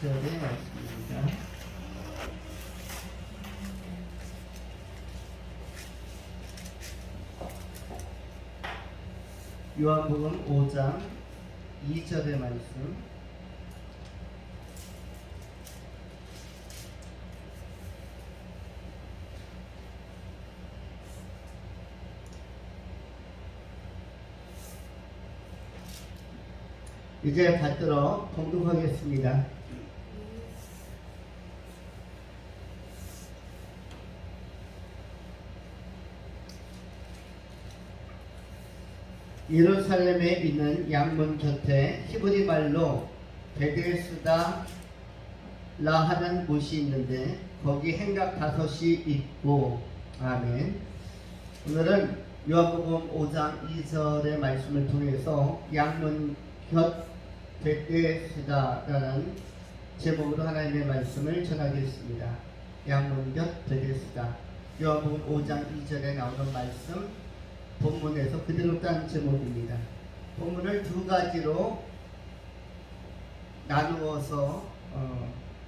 2절의 말씀입니다. 요한복음 5장 2절의 말씀. 이제 받들어 봉독하겠습니다. 예루살렘에 있는 양문 곁에 히브리 말로 베데스다 라하는 곳이 있는데 거기 행각 5이 있고. 아멘. 오늘은 요한복음 5장 2절의 말씀을 통해서 양문 곁 베데스다라는 제목으로 하나님의 말씀을 전하겠습니다. 양문 곁 베데스다. 요한복음 5장 2절에 나오는 말씀 본문에서 그대로 딴 제목입니다. 본문을 두 가지로 나누어서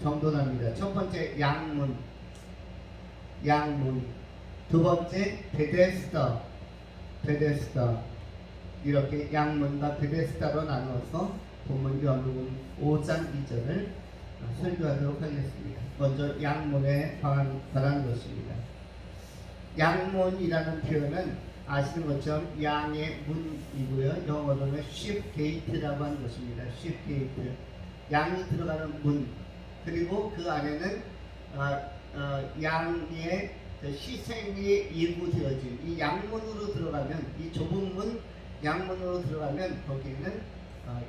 정돈합니다. 첫 번째 양문, 두 번째 베데스다, 이렇게 양문과 베데스다로 나누어서 본문 요한복음 5장 2절을 설교하도록 하겠습니다. 먼저 양문에 관한 것입니다. 양문이라는 표현은 아시는 것처럼 양의 문이고요. 영어로는 sheep gate라고 하는 것입니다. sheep gate. 양이 들어가는 문. 그리고 그 안에는 양의 희생이 예고되어진 이 양문으로 들어가면, 이 좁은 문 양문으로 들어가면 거기는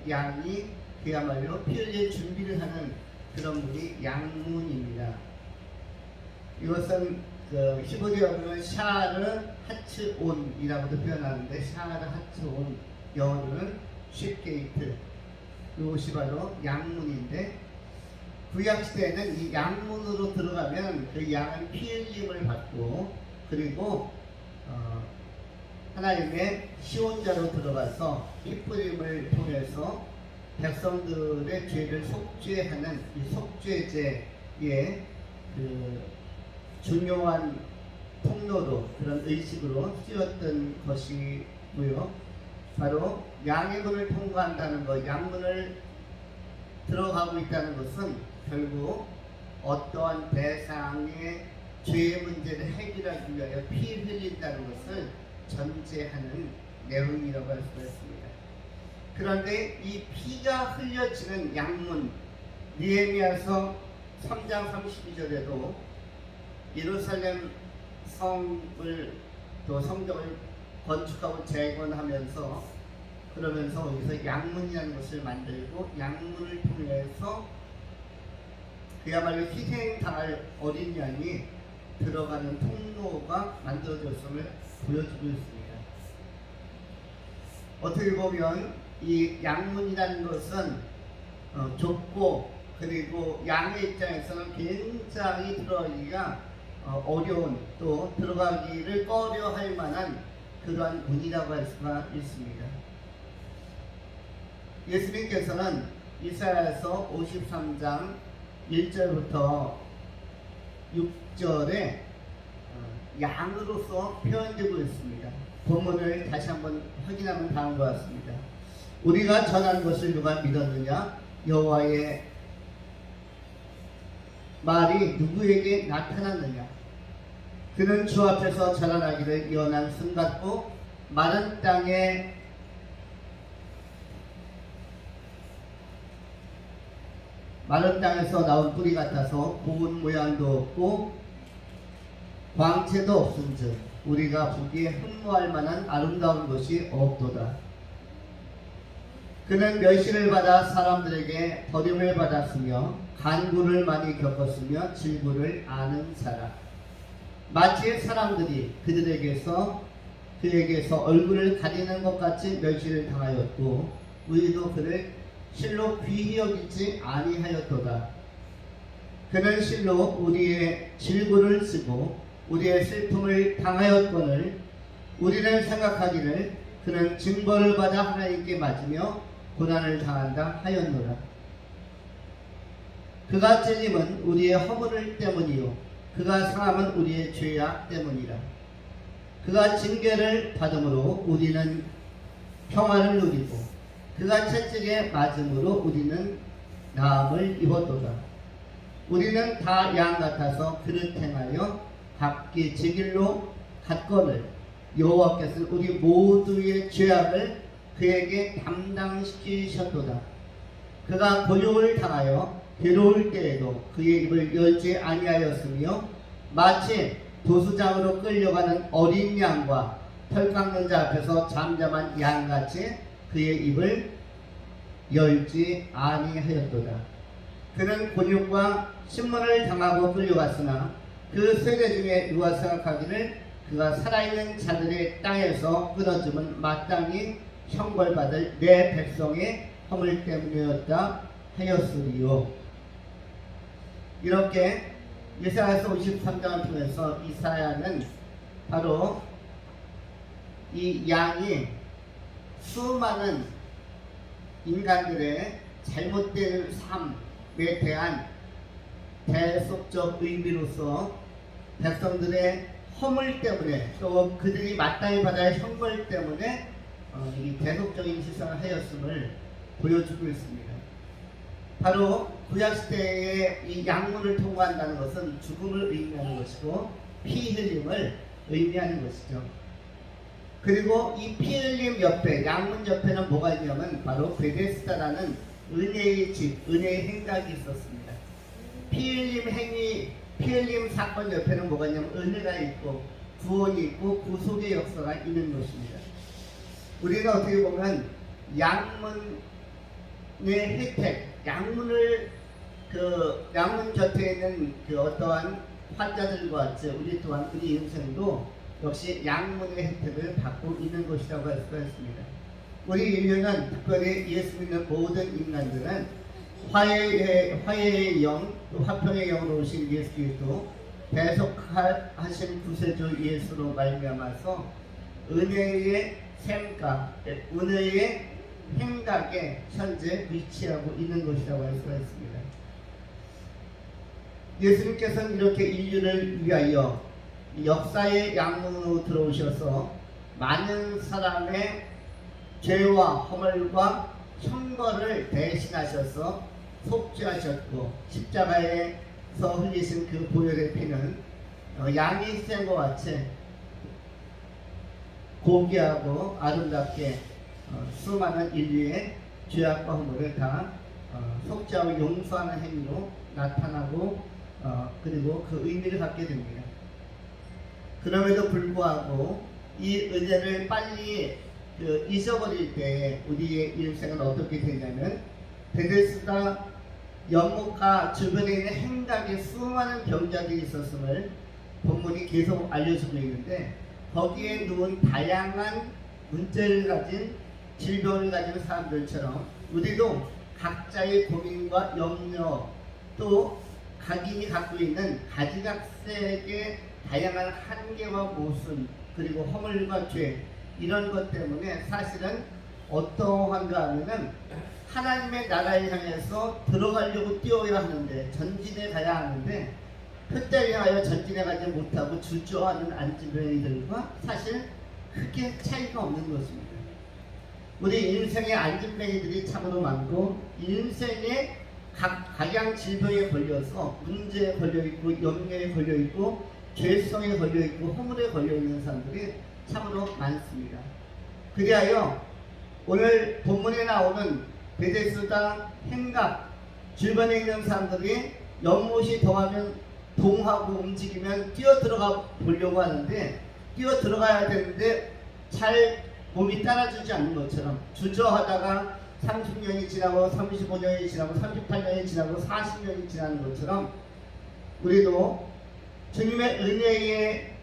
양이 그야말로 피 흘릴 준비를 하는 그런 문이 양문입니다. 이것은 히브리어로는 샤르 하츠온이라고도 표현하는데, 샤르 하츠온, 영어로는 쉽게이트, 이것이 바로 양문인데, 구약시대에는 이 양문으로 들어가면 그 양은 피 흘림을 받고, 그리고 하나님의 시온자로 들어가서 피 뿌림을 통해서 백성들의 죄를 속죄하는 이 속죄제의 그 중요한 통로로, 그런 의식으로 쓰였던 것이고요. 바로 양의 문을 통과한다는 것, 양문을 들어가고 있다는 것은 결국 어떠한 대상의 죄의 문제를 해결하기 위하여 피 흘린다는 것을 전제하는 내용이라고 할 수가 있습니다. 그런데 이 피가 흘려지는 양문, 느헤미야서 3장 32절에도 예루살렘 성을, 또 성벽을 건축하고 재건하면서, 그러면서 여기서 양문이라는 것을 만들고 양문을 통해서 그야말로 희생당할 어린 양이 들어가는 통로가 만들어졌음을 보여주고 있습니다. 어떻게 보면 이 양문이라는 것은 좁고, 그리고 양의 입장에서는 굉장히 들어가기가 어려운, 또 들어가기를 꺼려할 만한 그러한 문이라고 할 수가 있습니다. 예수님께서는 이사야서 53장 1절부터 6절에 양으로서 표현되고 있습니다. 본문을 다시 한번 확인하면 다음과 같습니다. 우리가 전한 것을 누가 믿었느냐? 여호와의 말이 누구에게 나타났느냐? 그는 주 앞에서 자라나기를 연한 순 같고 마른 땅에서 나온 뿌리 같아서 고운 모양도 없고 광채도 없은즉 우리가 보기에 흠모할 만한 아름다운 것이 없도다. 그는 멸시를 받아 사람들에게 버림을 받았으며 간구를 많이 겪었으며 질구를 아는 사람, 마치 사람들이 그에게서 얼굴을 가리는 것 같이 멸시를 당하였고 우리도 그를 실로 귀히 여기지 아니하였도다. 그는 실로 우리의 질구를 쓰고 우리의 슬픔을 당하였거늘 우리는 생각하기를 그는 징벌을 받아 하나님께 맞으며 고난을 당한다 하였노라. 그가 찔림은 우리의 허물 때문이요 그가 상함은 우리의 죄악 때문이라. 그가 징계를 받음으로 우리는 평화를 누리고 그가 채찍에 맞음으로 우리는 나음을 입었도다. 우리는 다 양 같아서 그릇 행하여 각기 제 길로 갔거늘 여호와께서 우리 모두의 죄악을 그에게 담당시키셨도다. 그가 고용을 당하여 괴로울 때에도 그의 입을 열지 아니하였으며 마치 도수장으로 끌려가는 어린 양과 털 깎는 자 앞에서 잠잠한 양같이 그의 입을 열지 아니하였도다. 그는 곤욕과 신문을 당하고 끌려갔으나 그 세대 중에 누가 생각하기를 그가 살아있는 자들의 땅에서 끊어짐은 마땅히 형벌받을 내 백성의 허물 때문이었다 하였으리요. 이렇게 예사야서 53장을 통해서 이사야는 바로 이 양이 수많은 인간들의 잘못된 삶에 대한 대속적 의미로서 백성들의 허물 때문에 또 그들이 마땅히 받아야 할 형벌 때문에 이 대속적인 시선을 하였음을 보여주고 있습니다. 바로 구약시대에 이 양문을 통과한다는 것은 죽음을 의미하는 것이고 피 흘림을 의미하는 것이죠. 그리고 이 피 흘림 옆에 양문 옆에는 뭐가 있냐면 바로 베데스다라는 은혜의 집, 은혜의 행각이 있었습니다. 피 흘림 사건 옆에는 뭐가 있냐면 은혜가 있고 구원이 있고 구속의 역사가 있는 것입니다. 우리가 어떻게 보면 양문의 혜택, 양문 곁에 있는 그 어떠한 환자들과 같이 우리 또한 우리 인생도 역시 양문의 혜택을 받고 있는 것이라고 할 수가 있습니다. 우리 인류는 특별히 예수 믿는 모든 인간들은 화해의 영, 또 화평의 영으로 오신 예수 그리스도, 대속하신 구세주 예수로 말미암아서 은혜의 샘가, 은혜의 행각에 현재 위치하고 있는 것이라고 할 수가 있습니다. 예수님께서는 이렇게 인류를 위하여 역사의 양문으로 들어오셔서 많은 사람의 죄와 허물과 형벌을 대신하셔서 속죄하셨고 십자가에서 흘리신 그 보혈의 피는 양이 희생한 것 같이 고귀하고 아름답게 수많은 인류의 죄악과 허물을 다 속죄하고 용서하는 행위로 나타나고 그리고 그 의미를 갖게 됩니다. 그럼에도 불구하고 이 은혜를 빨리 잊어버릴 때 우리의 인생은 어떻게 되냐면 베데스다 연못가 주변에 있는 행각에 수많은 병자들이 있었음을 본문이 계속 알려주고 있는데 거기에 누운 다양한 문제를 가진 질병을 가진 사람들처럼 우리도 각자의 고민과 염려 또 각인이 갖고 있는 가지각색의 다양한 한계와 모순 그리고 허물과 죄 이런 것 때문에 사실은 어떠한가 하면은 하나님의 나라를 향해서 들어가려고 뛰어야 하는데 전진해 가야 하는데 표대를 향하여 전진해 가지 못하고 주저하는 안진뱅이들과 사실 크게 차이가 없는 것입니다. 우리 인생의 안진뱅이들이 참으로 많고 인생의 각양 질병에 걸려서 문제에 걸려있고 염려에 걸려있고 죄성에 걸려있고 허물에 걸려있는 사람들이 참으로 많습니다. 그리하여 오늘 본문에 나오는 베데스다 행각 주변에 있는 사람들이 연못이 동하고 움직이면 뛰어 들어가 보려고 하는데 뛰어 들어가야 되는데 잘 몸이 따라주지 않는 것처럼 주저하다가 30년이 지나고 35년이 지나고 38년이 지나고 40년이 지나는 것처럼 우리도 주님의 은혜의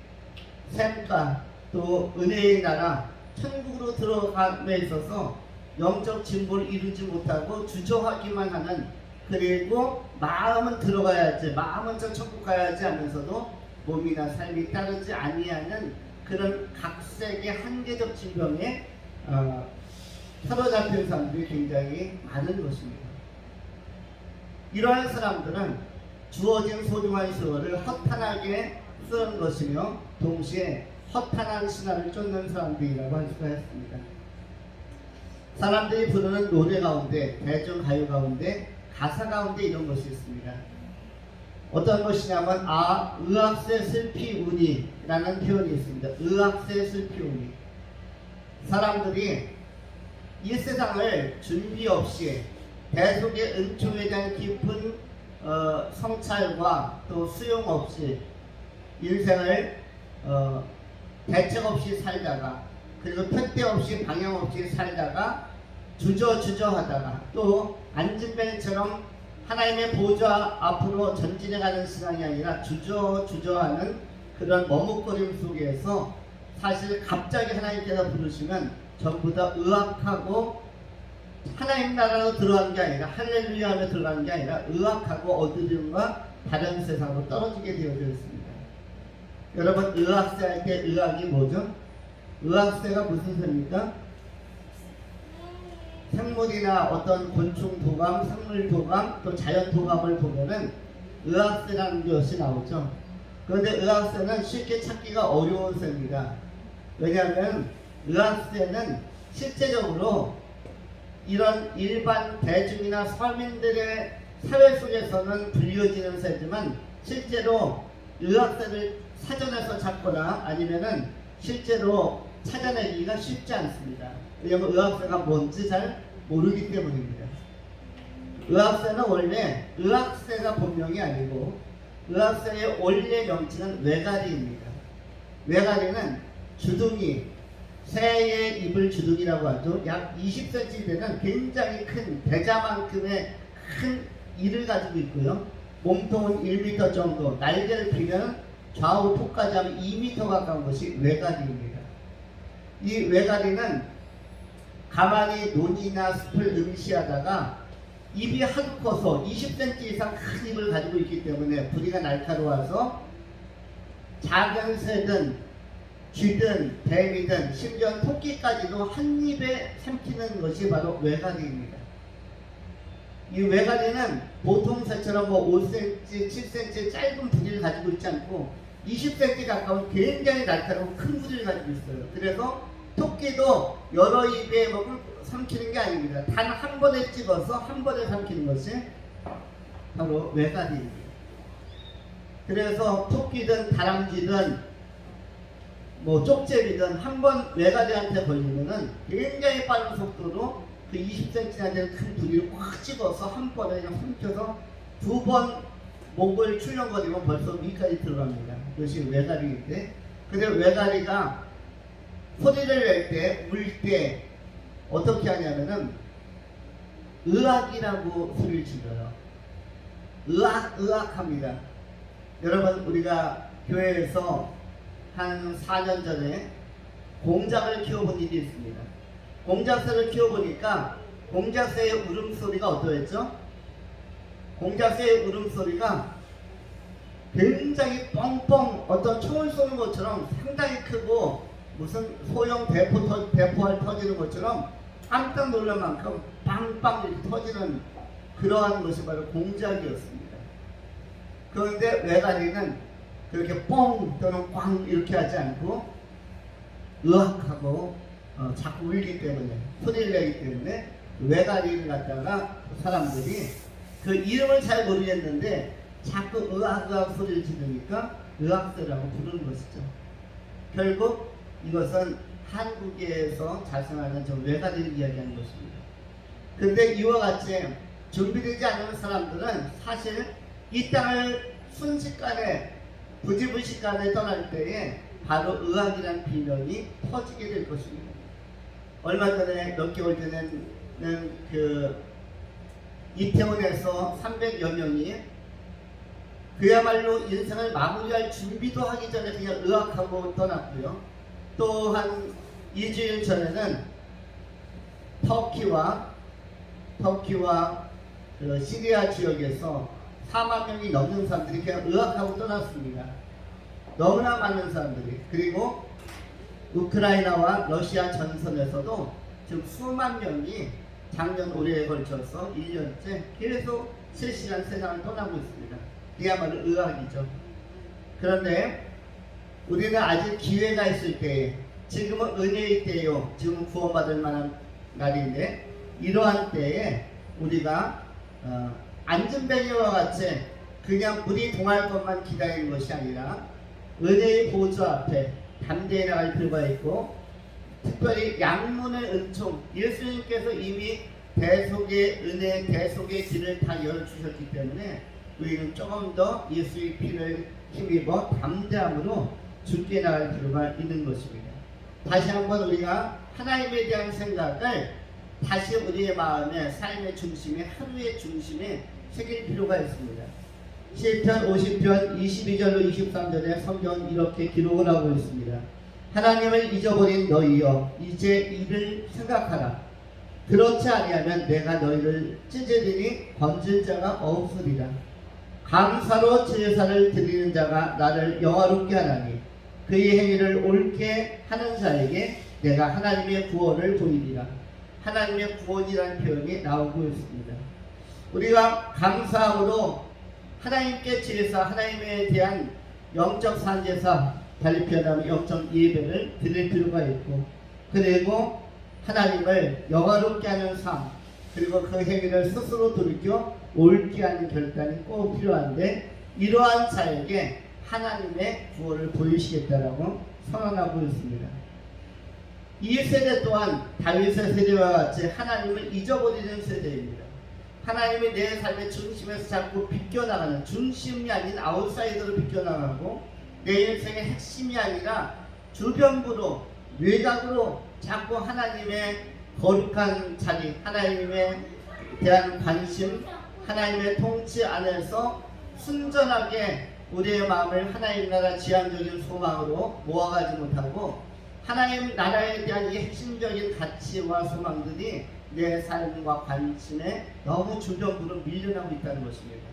샘가 또 은혜의 나라 천국으로 들어감에 있어서 영적 진보를 이루지 못하고 주저하기만 하는 그리고 마음은 들어가야지 마음은 저 천국 가야지 하면서도 몸이나 삶이 따르지 아니하는 그런 각색의 한계적 질병에 사로잡힌 사람들이 굉장히 많은 것입니다. 이러한 사람들은 주어진 소중한 시간을 허탄하게 쓰는 것이며 동시에 허탄한 신화를 쫓는 사람들이라고 할 수가 있습니다. 사람들이 부르는 노래 가운데, 대중가요 가운데, 가사 가운데 이런 것이 있습니다. 어떤 것이냐면 의학세 슬피우니 라는 표현이 있습니다. 의학세 슬피우니. 사람들이 이 세상을 준비 없이 대속의 은총에 대한 깊은 성찰과 또 수용 없이 인생을 대책 없이 살다가, 그리고 편대 없이 방향 없이 살다가 주저하다가 또 안진뱅이처럼 하나님의 보좌 앞으로 전진해가는 신앙이 아니라 주저하는 그런 머뭇거림 속에서 사실 갑자기 하나님께서 부르시면 전부 다 의학하고 하나님 나라로 들어간 게 아니라, 할렐루야 하며 들어가는 게 아니라 의학하고 어디든가 다른 세상으로 떨어지게 되어져 있습니다. 여러분, 의학세 할 때 의학이 뭐죠? 의학세가 무슨 세입니까? 생물이나 어떤 곤충 도감, 생물 도감, 또 자연 도감을 보면은 의학세라는 것이 나오죠. 그런데 의학세는 쉽게 찾기가 어려운 세입니다. 왜냐하면 의학세는 실제적으로 이런 일반 대중이나 서민들의 사회 속에서는 불리워지는 세지만, 실제로 의학세를 사전에서 찾거나 아니면은 실제로 찾아내기가 쉽지 않습니다. 왜냐하면 의학세가 뭔지 잘 모르기 때문입니다. 의학세는 원래 의학세가 본명이 아니고 의학세의 원래 명칭은 외가리입니다. 외가리는 주둥이, 새의 입을 주둥이라고 하죠. 약 20cm 되는 굉장히 큰 대자만큼의 큰 이를 가지고 있고요. 몸통은 1m 정도, 날개를 피면 좌우 폭까지 하면 2m 가까운 것이 외가리입니다. 이 외가리는 가만히 논이나 숲을 응시하다가 입이 하도 커서 20cm 이상 큰 입을 가지고 있기 때문에 부리가 날카로워서 작은 새든 쥐든 뱀이든 심지어 토끼까지도 한 입에 삼키는 것이 바로 외가리입니다. 이 외가리는 보통 새처럼 5cm, 7cm 짧은 부리를 가지고 있지 않고 20cm 가까운 굉장히 날카로운 큰 부리를 가지고 있어요. 그래서 토끼도 여러 입에 삼키는 게 아닙니다. 단 한 번에 집어서 한 번에 삼키는 것이 바로 외가리입니다. 그래서 토끼든 다람쥐든 쪽제비든 한 번 외가리한테 걸리면은 굉장히 빠른 속도로 그 20cm나 되는 큰 부리를 확 집어서 한 번에 그냥 삼켜서 두 번 목을 출렁거리면 벌써 위까지 들어갑니다. 그것이 외가리인데, 근데 외가리가 소리를 낼 때, 울 때 어떻게 하냐면은 의학이라고 소리를 질러요. 의학합니다. 여러분, 우리가 교회에서 한 4년 전에 공작을 키워본 일이 있습니다. 공작새를 키워보니까 공작새의 울음소리가 어떠했죠? 공작새의 울음소리가 굉장히 뻥뻥 어떤 총을 쏘는 것처럼 상당히 크고 무슨 소형 대포알 터지는 것처럼 깜짝 놀랄 만큼 빵빵 이렇게 터지는 그러한 것이 바로 공작이었습니다. 그런데 외가리는 그렇게 뻥 또는 꽝 이렇게 하지 않고 의학하고 자꾸 울기 때문에, 소리를 내기 때문에 외가리를 갖다가 사람들이 그 이름을 잘 모르겠는데 자꾸 의학 소리를 지르니까 의학세라고 부르는 것이죠. 결국 이것은 한국에서 자생하는 저 외가리를 이야기하는 것입니다. 그런데 이와 같이 준비되지 않은 사람들은 사실 이 땅을 순식간에 부지불식간에 떠날 때에 바로 의학이라는 비명이 터지게 될 것입니다. 얼마 전에 몇 개월 전에는 그 이태원에서 300여 명이 그야말로 인생을 마무리할 준비도 하기 전에 그냥 의학하고 떠났고요. 또 한 2주일 전에는 터키와 그 시리아 지역에서 4만 명이 넘는 사람들이 그냥 의학하고 떠났습니다. 너무나 많은 사람들이. 그리고 우크라이나와 러시아 전선에서도 지금 수만 명이 작년 올해에 걸쳐서 1년째 계속 실시간 세상을 떠나고 있습니다. 그야말로 의학이죠. 그런데 우리는 아직 기회가 있을 때에, 지금은 은혜의 때요, 지금은 구원받을 만한 날인데, 이러한 때에 우리가 안전벨리와 같이 그냥 물이 동할 것만 기다리는 것이 아니라 은혜의 보좌 앞에 담대히 나갈 필요가 있고, 특별히 양문의 은총, 예수님께서 이미 대속의 은혜, 대속의 길을 다 열어주셨기 때문에 우리는 조금 더 예수의 피를 힘입어 담대함으로 주께 나갈 필요가 있는 것입니다. 다시 한번 우리가 하나님에 대한 생각을 다시 우리의 마음에, 삶의 중심에, 하루의 중심에 새길 필요가 있습니다. 시편 50편 22절로 23절에 성경은 이렇게 기록을 하고 있습니다. 하나님을 잊어버린 너희여, 이제 이를 생각하라. 그렇지 아니하면 내가 너희를 찢으리니 건질 자가 없으리라. 감사로 제사를 드리는 자가 나를 영화롭게 하나니 그의 행위를 옳게 하는 자에게 내가 하나님의 구원을 보이리라. 하나님의 구원이라는 표현이 나오고 있습니다. 우리가 감사함으로 하나님께 제사, 하나님에 대한 영적 산제사, 달리 표현하면 영적 예배를 드릴 필요가 있고, 그리고 하나님을 영화롭게 하는 삶, 그리고 그 행위를 스스로 돌이켜 옳게 하는 결단이 꼭 필요한데, 이러한 자에게 하나님의 구원을 보이시겠다라고 선언하고 있습니다. 이 세대 또한 다윗의 세대와 같이 하나님을 잊어버리는 세대입니다. 하나님이 내 삶의 중심에서 자꾸 비껴나가는, 중심이 아닌 아웃사이더로 비껴나가고, 내 인생의 핵심이 아니라 주변부로, 외곽으로 자꾸 하나님의 거룩한 자리, 하나님에 대한 관심, 하나님의 통치 안에서 순전하게 우리의 마음을 하나님 나라 지향적인 소망으로 모아가지 못하고, 하나님 나라에 대한 이 핵심적인 가치와 소망들이 내 삶과 관심에 너무 주변부로 밀려나고 있다는 것입니다.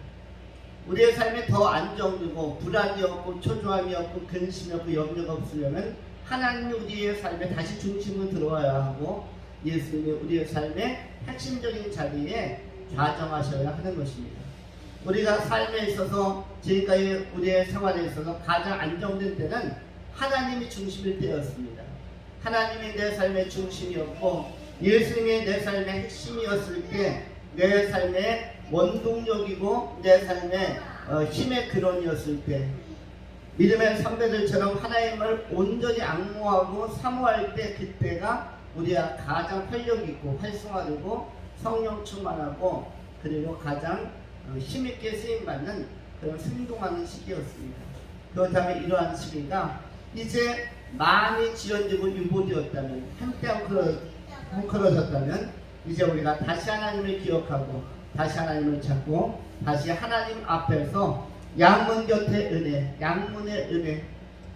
우리의 삶에 더 안정되고 불안이 없고 초조함이 없고 근심이 없고 염려가 없으려면 하나님이 우리의 삶에 다시 중심으로 들어와야 하고, 예수님이 우리의 삶의 핵심적인 자리에 좌정하셔야 하는 것입니다. 우리가 삶에 있어서, 지금까지 우리의 생활에 있어서 가장 안정된 때는 하나님이 중심일 때였습니다. 하나님이 내 삶의 중심이었고 예수님이 내 삶의 핵심이었을 때 내 삶의 원동력이고 내 삶의 힘의 근원이었을 때, 믿음의 선배들처럼 하나님을 온전히 앙모하고 사모할 때, 그때가 우리가 가장 활력 있고 활성화되고 성령 충만하고 그리고 가장 힘있게 쓰임받는 그런 생동하는 시기였습니다. 그렇다면 이러한 시기가 이제 많이 지연되고 유보되었다면, 한때 헝클어졌다면, 이제 우리가 다시 하나님을 기억하고 다시 하나님을 찾고 다시 하나님 앞에서 양문 곁의 은혜, 양문의 은혜,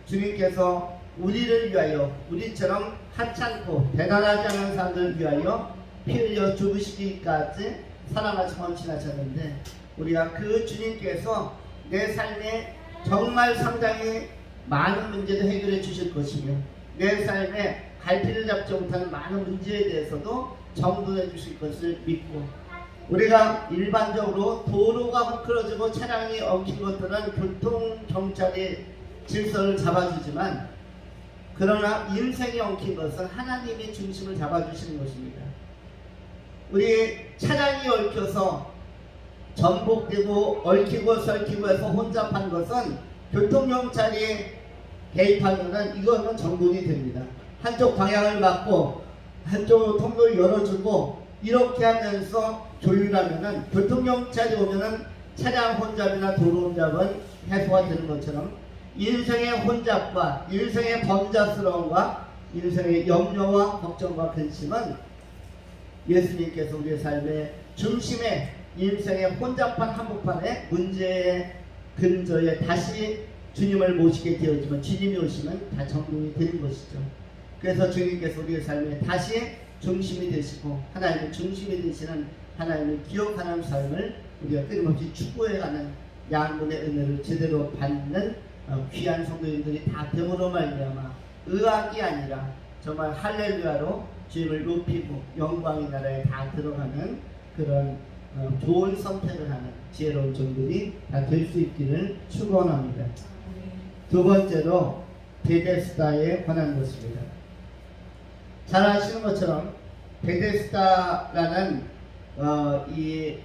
주님께서 우리를 위하여, 우리처럼 하찮고 대단하지 않은 사람들을 위하여 피 흘려 죽으시기까지 사랑하시고 헌신하셨는데, 우리가 그 주님께서 내 삶에 정말 상당히 많은 문제도 해결해 주실 것이며, 내 삶에 갈피를 잡지 못하는 많은 문제에 대해서도 정돈해 주실 것을 믿고, 우리가 일반적으로 도로가 헝클어지고 차량이 엉킨 것들은 교통경찰이 질서를 잡아주지만, 그러나 인생이 엉킨 것은 하나님이 중심을 잡아주시는 것입니다. 우리 차량이 얽혀서 전복되고 얽히고 설키고 해서 혼잡한 것은 교통경찰이 개입하면 이거는 정돈이 됩니다. 한쪽 방향을 막고 한쪽 통로를 열어주고 이렇게 하면서 조율하면은, 교통경찰이 오면은 차량 혼잡이나 도로 혼잡은 해소가 되는 것처럼 인생의 혼잡과 인생의 범자스러움과 인생의 염려와 걱정과 근심은 예수님께서 우리의 삶의 중심에, 인생의 혼잡한 한복판에 문제의 근저에 다시 주님을 모시게 되어지면 주님이 오시면 다 정돈이 되는 것이죠. 그래서 주님께서 우리의 삶에 다시 중심이 되시고 하나님의 중심이 되시는, 하나님을 기억하는 삶을 우리가 끊임없이 추구해가는 양문의 은혜를 제대로 받는 귀한 성도님들이 다 됨으로 말미암아 의학이 아니라 정말 할렐루야로 주님을 높이고 영광의 나라에 다 들어가는 그런 좋은 선택을 하는 지혜로운 종들이 다 될 수 있기를 축원합니다. 두 번째로 베데스다에 관한 것입니다. 잘 아시는 것처럼 베데스다라는 이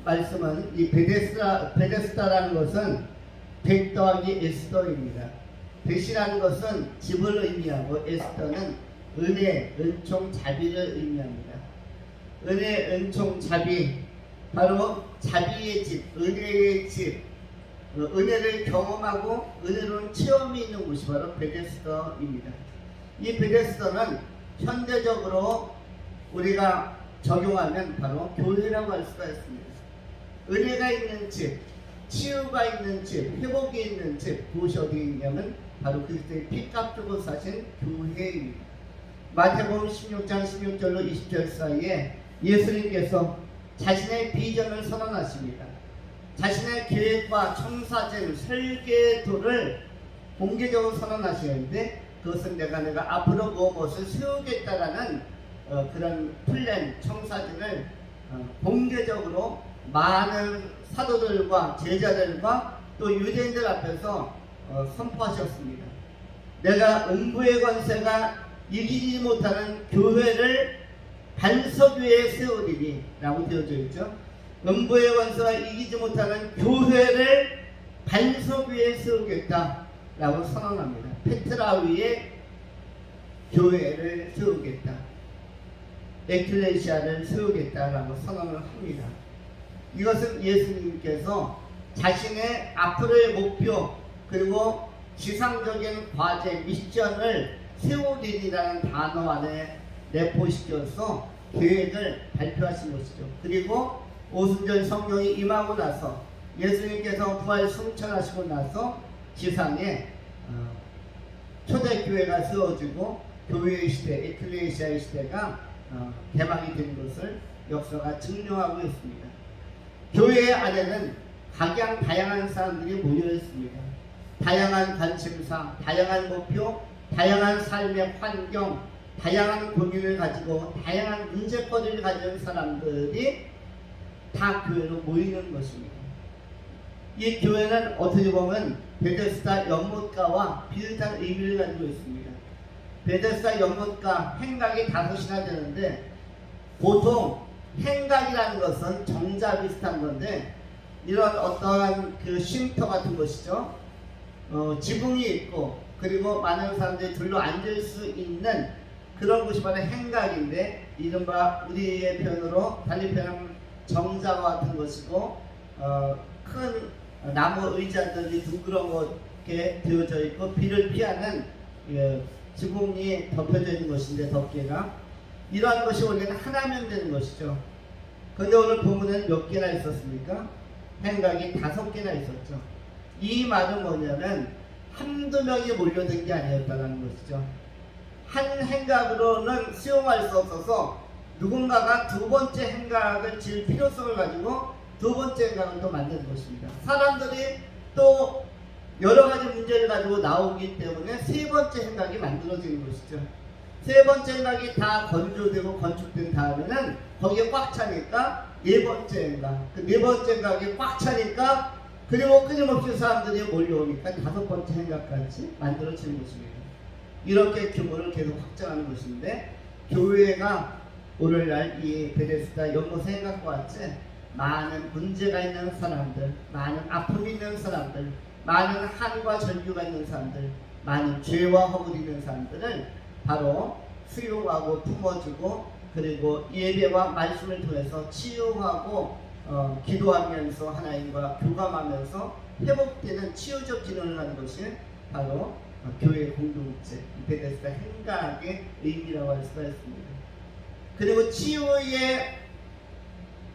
말씀은 이 베데스다라는 것은 백 더하기 에스더입니다. 백이라는 것은 집을 의미하고 에스더는 은혜, 은총, 자비를 의미합니다. 은혜, 은총, 자비, 바로 자비의 집, 은혜의 집, 은혜를 경험하고 은혜로운 체험이 있는 곳이 바로 베데스다입니다. 이 베데스다는 현대적으로 우리가 적용하면 바로 교회라고 할 수가 있습니다. 은혜가 있는 집, 치유가 있는 집, 회복이 있는 집, 그것이 어디 있냐면 바로 그리스도의 피값 주고 사신 교회입니다. 마태복음 16장 16절로 20절 사이에 예수님께서 자신의 비전을 선언하십니다. 자신의 계획과 청사진, 설계도를 공개적으로 선언하시는데 그것은 내가 앞으로 무엇을 세우겠다라는 그런 플랜, 청사진을 공개적으로 많은 사도들과 제자들과 또 유대인들 앞에서 선포하셨습니다. 내가 음부의 권세가 이기지 못하는 교회를 반석 위에 세우리니 라고 되어져 있죠. 음부의 권세가 이기지 못하는 교회를 반석 위에 세우겠다 라고 선언합니다. 페트라 위에 교회를 세우겠다, 에클레시아를 세우겠다라고 선언을 합니다. 이것은 예수님께서 자신의 앞으로의 목표 그리고 지상적인 과제, 미션을 세우리라는 단어 안에 내포시켜서 계획을 발표하신 것이죠. 그리고 오순절 성령이 임하고 나서 예수님께서 부활 승천하시고 나서 지상에 초대교회가 세워지고 교회의 시대, 에클레시아의 시대가 개막이 된 것을 역사가 증명하고 있습니다. 교회 안에는 각양 다양한 사람들이 모여 있습니다. 다양한 관심사, 다양한 목표, 다양한 삶의 환경, 다양한 고민을 가지고 다양한 문제거리를 가진 사람들이 다 교회로 모이는 것입니다. 이 교회는 어떻게 보면 베데스다 연못가와 비슷한 의미를 가지고 있습니다. 베데스다 연못가 행각이 5이나 되는데 보통 행각이라는 것은 정자 비슷한 건데 이런 어떠한 그 쉼터 같은 것이죠. 지붕이 있고 그리고 많은 사람들이 둘러 앉을 수 있는 그런 곳이 바로 행각인데 이른바 우리의 표현으로 달리 표현하면 정자와 같은 것이고 큰 나무 의자들이 둥그렇게 되어져 있고 비를 피하는 지붕이 덮여져 있는 것인데 덮개가 이러한 것이 원래는 하나면 되는 것이죠. 그런데 오늘 본문에는 몇 개나 있었습니까? 행각이 5개나 있었죠. 이 말은 뭐냐면 한두 명이 몰려든 게 아니었다는 것이죠. 한 행각으로는 수용할 수 없어서 누군가가 두 번째 행각을 지을 필요성을 가지고 두 번째 행각을 또 만든 것입니다. 사람들이 또 여러 가지 문제를 가지고 나오기 때문에 세 번째 행각이 만들어지는 것이죠. 세 번째 행각이 다 건조되고 건축된 다음에는 거기에 꽉 차니까 네 번째 행각, 그 네 번째 행각이 꽉 차니까 그리고 끊임없이 사람들이 몰려오니까 5번째 행각까지 만들어지는 것입니다. 이렇게 규모를 계속 확장하는 것인데 교회가 오늘날 이 베데스다 연못 행각과 같이 많은 문제가 있는 사람들, 많은 아픔이 있는 사람들, 많은 한과 절규가 있는 사람들, 많은 죄와 허물이 있는 사람들을 바로 수용하고 품어주고 그리고 예배와 말씀을 통해서 치유하고 기도하면서 하나님과 교감하면서 회복되는 치유적 기능을 하는 것이 바로 교회의 공동체, 베데스다 행각의 의미라고 할 수가 있습니다. 그리고 치유의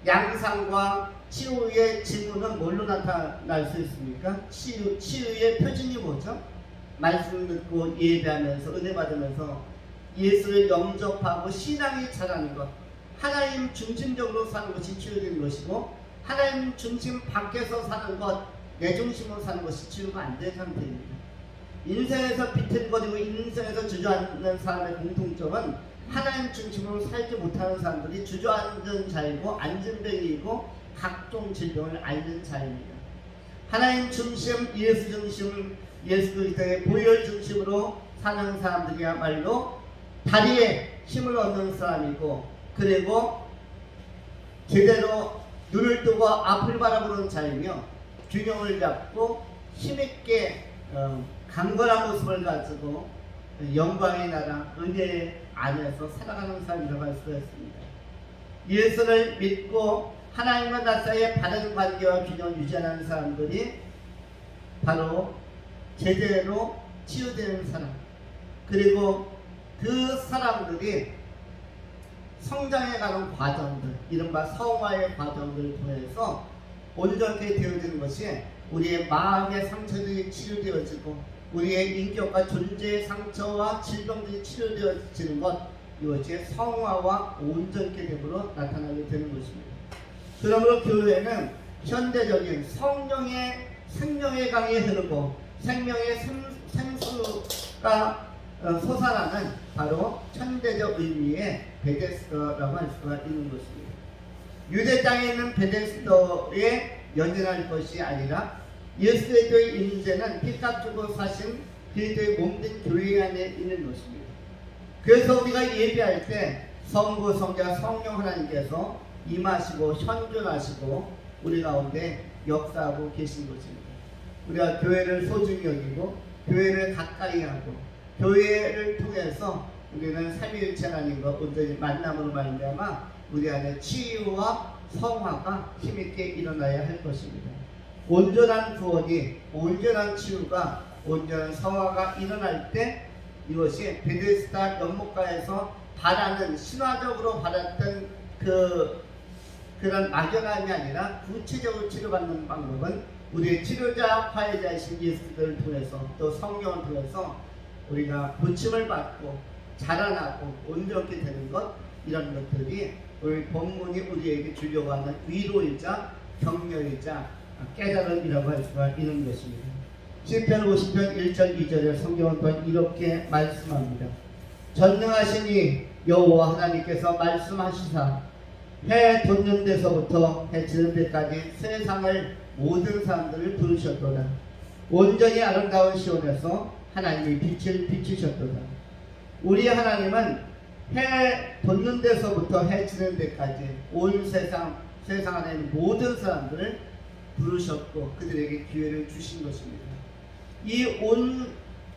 양상과 치유의 징후는 뭘로 나타날 수 있습니까? 치유의 표징이 뭐죠? 말씀 듣고 예배하면서 은혜 받으면서 예수를 영접하고 신앙이 자라는 것, 하나님 중심적으로 사는 것이 치유된 것이고 하나님 중심 밖에서 사는 것, 내 중심으로 사는 것이 치유가 안 된 상태입니다. 인생에서 비틀거리고 인생에서 주저앉는 사람의 공통점은 하나님 중심으로 살지 못하는 사람들이 주저앉은 자이고 안진뱅이이고 각종 질병을 앓는 자입니다. 하나님 중심, 예수 중심, 예수 그리스도의 보혈 중심으로 사는 사람들이야말로 다리에 힘을 얻는 사람이고, 그리고 제대로 눈을 뜨고 앞을 바라보는 자이며 균형을 잡고 힘있게 강건한 모습을 가지고 영광의 나라 은혜 안에서 살아가는 사람이라고 할 수가 있습니다. 예수를 믿고 하나님과 나 사이의 바른 관계와 균형을 유지하는 사람들이 바로 제대로 치유되는 사람, 그리고 그 사람들이 성장해가는 과정들, 이른바 성화의 과정들을 통해서 온전하게 되어지는 것이 우리의 마음의 상처들이 치료되어지고 우리의 인격과 존재의 상처와 질병들이 치료되어지는 것, 이것이 성화와 온전케 됨으로 나타나게 되는 것입니다. 그러므로 교회는 현대적인 성령의 생명의 강이 흐르고 생명의 생수가 솟아나는 바로 현대적 의미의 베데스다라고 할 수가 있는 것입니다. 유대 땅에 있는 베데스다에 연연할 것이 아니라 예수 그리스도의 임재는 피값 주고 사신 그리스도의 몸된 교회 안에 있는 것입니다. 그래서 우리가 예배할 때 성부, 성자, 성령 하나님께서 임하시고 현존하시고 우리 가운데 역사하고 계신 것입니다. 우리가 교회를 소중히 여기고 교회를 가까이 하고 교회를 통해서 우리는 삼위일체 하나님과 온전히 만남으로 말미암아 우리 안에 치유와 성화가 힘있게 일어나야 할 것입니다. 온전한 구원이, 온전한 치유가, 온전한 성화가 일어날 때 이것이 베데스다 연못가에서 바라는, 신화적으로 바랐던 그런 막연함이 아니라 구체적으로 치료받는 방법은 우리의 치료자, 화해자이신 예수를 통해서 또 성령을 통해서 우리가 고침을 받고 자라나고 온전하게 되는 것, 이런 것들이 오늘 본문이 우리에게 주려고 하는 위로이자 격려이자 깨달음이라고 할 수가 있는 것입니다. 시편 50편 1절 2절에 성경은 또한 이렇게 말씀합니다. 전능하시니 여호와 하나님께서 말씀하시사 해 돋는 데서부터 해 지는 데까지 세상을 모든 사람들을 부르셨도다. 온전히 아름다운 시온에서 하나님이 빛을 비추셨도다. 우리 하나님은 해 돋는 데서부터 해 지는 데까지 온 세상 안에 있는 모든 사람들을 부르셨고 그들에게 기회를 주신 것입니다. 이 온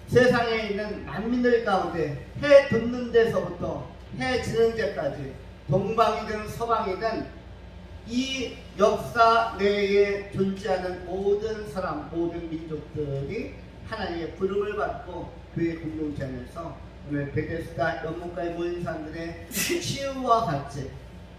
세상에 있는 만민들 가운데 해 돋는 데서부터 해 지는 데까지 동방이든 서방이든 이 역사 내에 존재하는 모든 사람, 모든 민족들이 하나님의 부름을 받고 그의 공동체 안에서 오늘 베데스다 연못가에 모인 사람들의 치유와 같이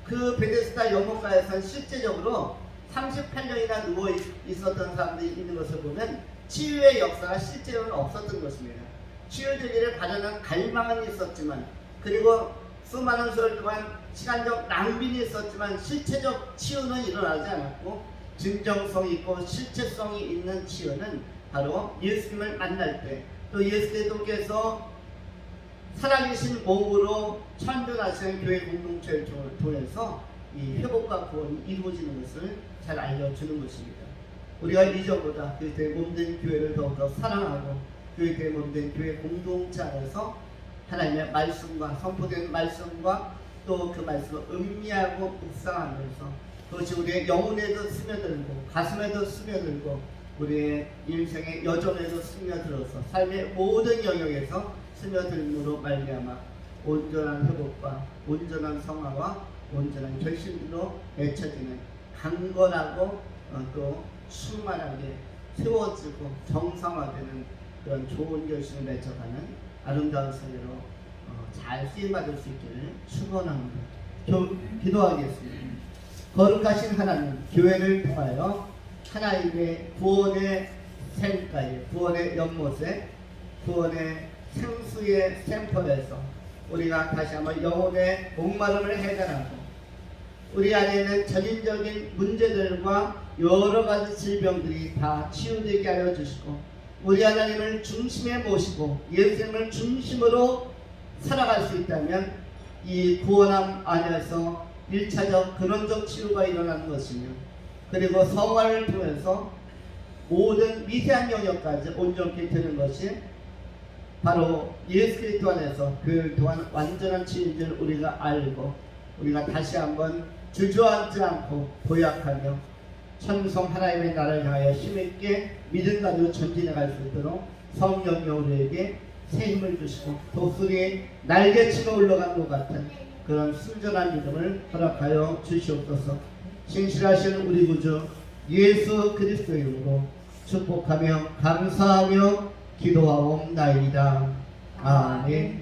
그 베데스다 연못가에서 실제적으로 38년이나 누워 있었던 사람들이 있는 것을 보면 치유의 역사가 실제로는 없었던 것입니다. 치유되기를 바라는 갈망은 있었지만, 그리고 수많은 세월 동안 시간적 낭비는 있었지만 실체적 치유는 일어나지 않았고, 진정성이 있고 실체성이 있는 치유는 바로 예수님을 만날 때, 또 예수님께서 살아계신 몸으로 천존하시는 교회 공동체를 통해서 이 회복과 구원이 이루어지는 것을 잘 알려주는 것입니다. 우리가 이전보다 그리스도의 몸된 교회를 더욱더 사랑하고 그리스도의 몸된 교회 공동체 안에서 하나님의 말씀과 선포된 말씀과 또 그 말씀을 음미하고 묵상하면서 그것이 우리의 영혼에도 스며들고 가슴에도 스며들고 우리의 인생의 여정에도 스며들어서 삶의 모든 영역에서 스며들므로 말미암아 온전한 회복과 온전한 성화와 온전한 결심으로 맺혀지는 강건하고 또 충만하게 세워지고 정상화되는 그런 좋은 결심을 맺어가는 아름다운 세계로 잘 쓰임받을 수 있기를 축원합니다. 기도하겠습니다. 거룩하신 하나님, 교회를 통하여 하나님의 구원의 샘가에, 구원의 연못에, 구원의 생수의 샘터에서 우리가 다시 한번 영혼의 목마름을 해결하고 우리 안에 있는 전인적인 문제들과 여러 가지 질병들이 다 치유되게 하여 주시고 우리 하나님을 중심에 모시고 예수님을 중심으로 살아갈 수 있다면 이 구원함 안에서 1차적 근원적 치유가 일어나는 것이며, 그리고 성화를 통해서 모든 미세한 영역까지 온전케 되는 것이 바로 예수 그리스도 안에서 교회를 통한 완전한 치유인 줄 우리가 알고, 우리가 다시 한번 주저앉지 않고 고약하며 천성 하나님의 나라를 향하여 힘있게 믿음 가지고 전진해 갈 수 있도록 성령이 우리에게 새 힘을 주시고 독수리 날개치고 올라간 것 같은 그런 순전한 믿음을 허락하여 주시옵소서. 신실하신 우리 구주 예수 그리스도의 이름으로 축복하며 감사하며 기도하옵나이다. 아멘.